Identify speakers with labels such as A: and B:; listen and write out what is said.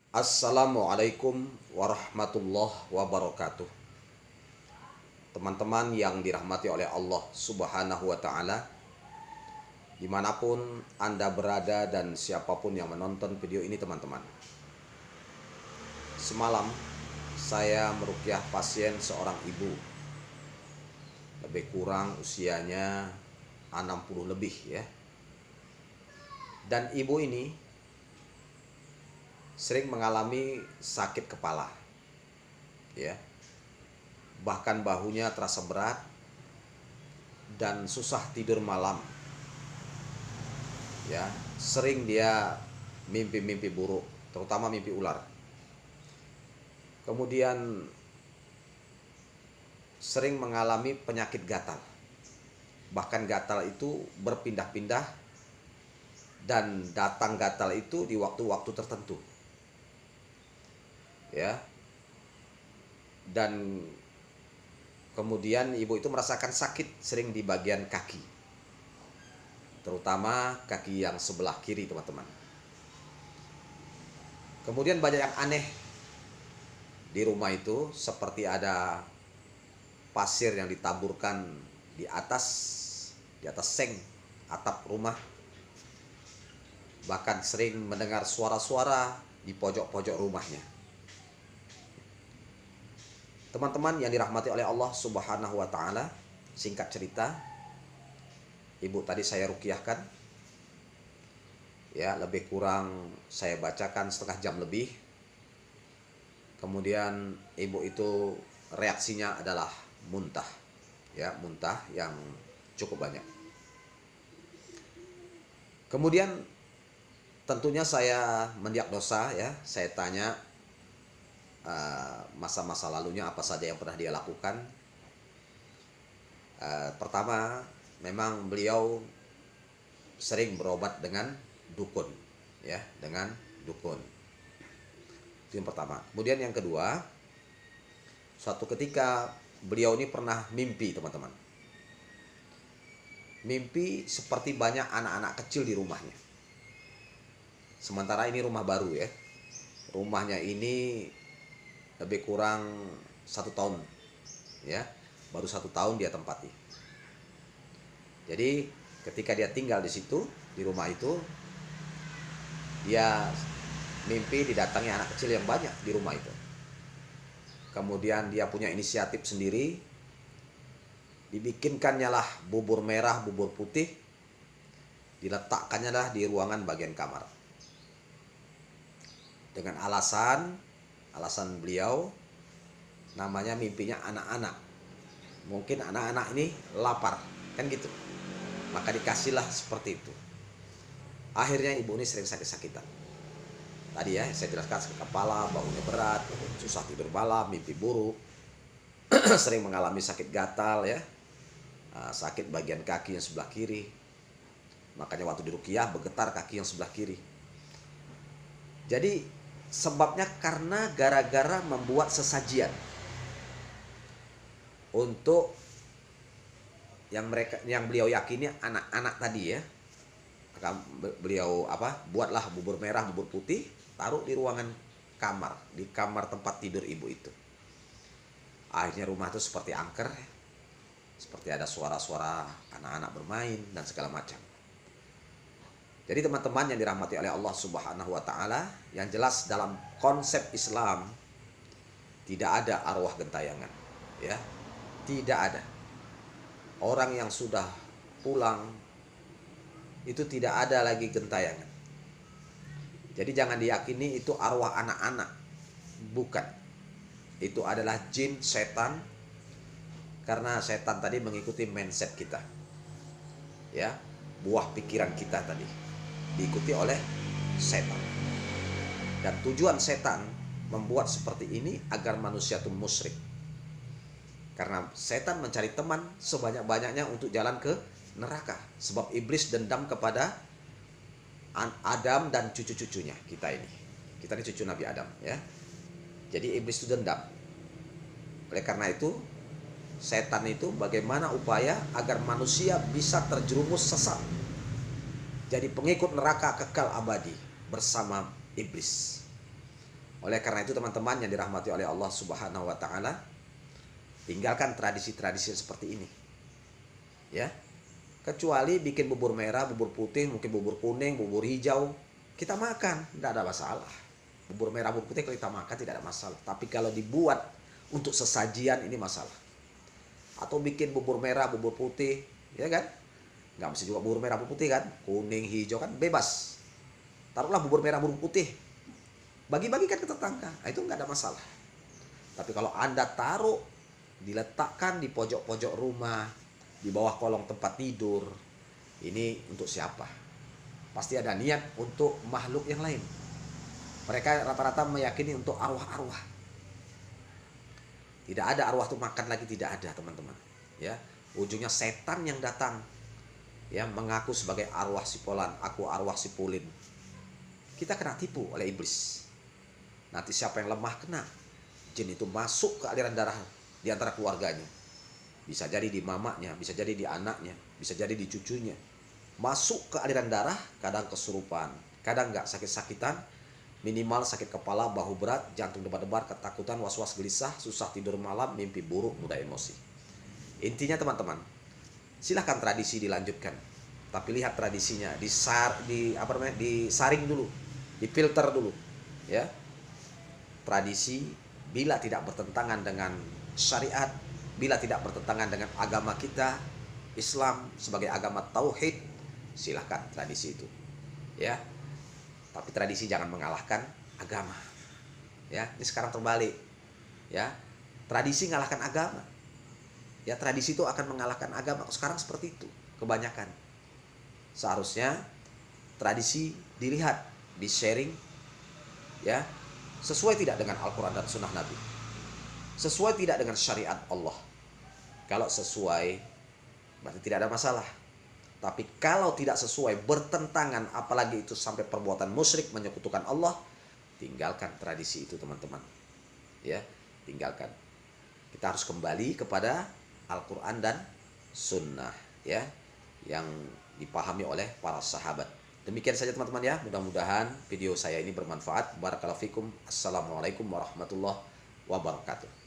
A: Assalamualaikum warahmatullahi wabarakatuh. Teman-teman yang dirahmati oleh Allah Subhanahu wa Ta'ala, dimanapun Anda berada dan siapapun yang menonton video ini, teman-teman. Semalam saya meruqyah pasien seorang ibu, lebih kurang usianya 60 lebih ya. Dan ibu ini sering mengalami sakit kepala ya, bahkan bahunya terasa berat dan susah tidur malam ya. Sering dia mimpi-mimpi buruk, terutama mimpi ular. Kemudian sering mengalami penyakit gatal, bahkan gatal itu berpindah-pindah dan datang gatal itu di waktu-waktu tertentu ya. Dan kemudian ibu itu merasakan sakit sering di bagian kaki, terutama kaki yang sebelah kiri, teman-teman. Kemudian banyak yang aneh di rumah itu, seperti ada pasir yang ditaburkan di atas seng atap rumah. Bahkan sering mendengar suara-suara di pojok-pojok rumahnya. Teman-teman yang dirahmati oleh Allah Subhanahu wa Ta'ala, singkat cerita, ibu tadi saya ruqyahkan ya, lebih kurang saya bacakan setengah jam lebih. Kemudian ibu itu reaksinya adalah muntah ya, muntah yang cukup banyak. Kemudian tentunya saya mendiagnosa ya, saya tanya masa-masa lalunya apa saja yang pernah dia lakukan. Pertama, memang beliau sering berobat dengan dukun ya, dengan dukun. Itu yang pertama. Kemudian yang kedua, suatu ketika beliau ini pernah mimpi, teman-teman. Mimpi seperti banyak anak-anak kecil di rumahnya. Sementara ini rumah baru ya. Rumahnya ini lebih kurang 1 tahun ya, baru 1 tahun dia tempati. Jadi ketika dia tinggal di situ, di rumah itu, dia mimpi didatangi anak kecil yang banyak di rumah itu. Kemudian dia punya inisiatif sendiri, dibikinkannya lah bubur merah, bubur putih, diletakkannya lah di ruangan bagian kamar, dengan alasan beliau namanya mimpinya anak-anak. Mungkin anak-anak ini lapar kan gitu, maka dikasihlah seperti itu. Akhirnya ibu ini sering sakit-sakitan. Tadi ya saya jelaskan, sakit kepala, bahunya berat, susah tidur malam, mimpi buruk, sering mengalami sakit gatal ya, sakit bagian kaki yang sebelah kiri. Makanya waktu diruqyah bergetar kaki yang sebelah kiri. Jadi sebabnya karena gara-gara membuat sesajian untuk yang beliau yakini anak-anak tadi ya. Beliau buatlah bubur merah, bubur putih, taruh di ruangan kamar, di kamar tempat tidur ibu itu. Akhirnya rumah itu seperti angker, seperti ada suara-suara anak-anak bermain dan segala macam. Jadi teman-teman yang dirahmati oleh Allah Subhanahu wa Ta'ala, yang jelas dalam konsep Islam tidak ada arwah gentayangan ya. Tidak ada. Orang yang sudah pulang itu tidak ada lagi gentayangan. Jadi jangan diyakini itu arwah anak-anak. Bukan. Itu adalah jin, setan. Karena setan tadi mengikuti mindset kita ya, buah pikiran kita tadi diikuti oleh setan. Dan tujuan setan membuat seperti ini agar manusia itu musyrik. Karena setan mencari teman sebanyak-banyaknya untuk jalan ke neraka. Sebab iblis dendam kepada Adam dan cucu-cucunya kita ini. Kita ini cucu Nabi Adam ya. Jadi iblis itu dendam. Oleh karena itu, setan itu bagaimana upaya agar manusia bisa terjerumus sesat, jadi pengikut neraka kekal abadi bersama iblis. Oleh karena itu teman-teman yang dirahmati oleh Allah Subhanahu wa taala, tinggalkan tradisi-tradisi seperti ini. Ya. Kecuali bikin bubur merah, bubur putih, mungkin bubur kuning, bubur hijau, kita makan, tidak ada masalah. Bubur merah, bubur putih kalau kita makan tidak ada masalah. Tapi kalau dibuat untuk sesajian ini masalah. Atau bikin bubur merah, bubur putih, ya kan? Nggak mesti juga bubur merah, bubur putih kan? Kuning, hijau kan bebas. Taruhlah bubur merah, bubur putih. Bagi-bagikan ke tetangga, nah, itu nggak ada masalah. Tapi kalau Anda taruh, diletakkan di pojok-pojok rumah, di bawah kolong tempat tidur, ini untuk siapa? Pasti ada niat untuk makhluk yang lain. Mereka rata-rata meyakini untuk arwah-arwah. Tidak ada arwah itu makan lagi, tidak ada teman-teman. Ya, ujungnya setan yang datang, ya mengaku sebagai arwah si Polan, aku arwah si Pulin. Kita kena tipu oleh iblis. Nanti siapa yang lemah kena, jin itu masuk ke aliran darah di antara keluarganya. Bisa jadi di mamanya, bisa jadi di anaknya, bisa jadi di cucunya. Masuk ke aliran darah, kadang kesurupan, kadang nggak sakit-sakitan, minimal sakit kepala, bahu berat, jantung debar-debar, ketakutan, was-was gelisah, susah tidur malam, mimpi buruk, mudah emosi. Intinya teman-teman, silahkan tradisi dilanjutkan, tapi lihat tradisinya, disaring dulu, difilter dulu, ya. Tradisi bila tidak bertentangan dengan syariat, bila tidak bertentangan dengan agama kita, Islam sebagai agama tauhid, silahkan tradisi itu, ya. Tapi tradisi jangan mengalahkan agama, ya. Ini sekarang terbalik, ya. Tradisi mengalahkan agama, ya. Tradisi itu akan mengalahkan agama. Sekarang seperti itu kebanyakan. Seharusnya tradisi dilihat, di-sharing, ya, sesuai tidak dengan Al-Quran dan Sunnah Nabi, sesuai tidak dengan syariat Allah. Kalau sesuai, berarti tidak ada masalah. Tapi kalau tidak sesuai, bertentangan, apalagi itu sampai perbuatan musyrik, menyekutukan Allah, tinggalkan tradisi itu teman-teman, ya, tinggalkan. Kita harus kembali kepada Al-Quran dan Sunnah, ya, yang dipahami oleh para sahabat. Demikian saja teman-teman ya, mudah-mudahan video saya ini bermanfaat. Barakallahu fikum. Assalamualaikum warahmatullahi wabarakatuh.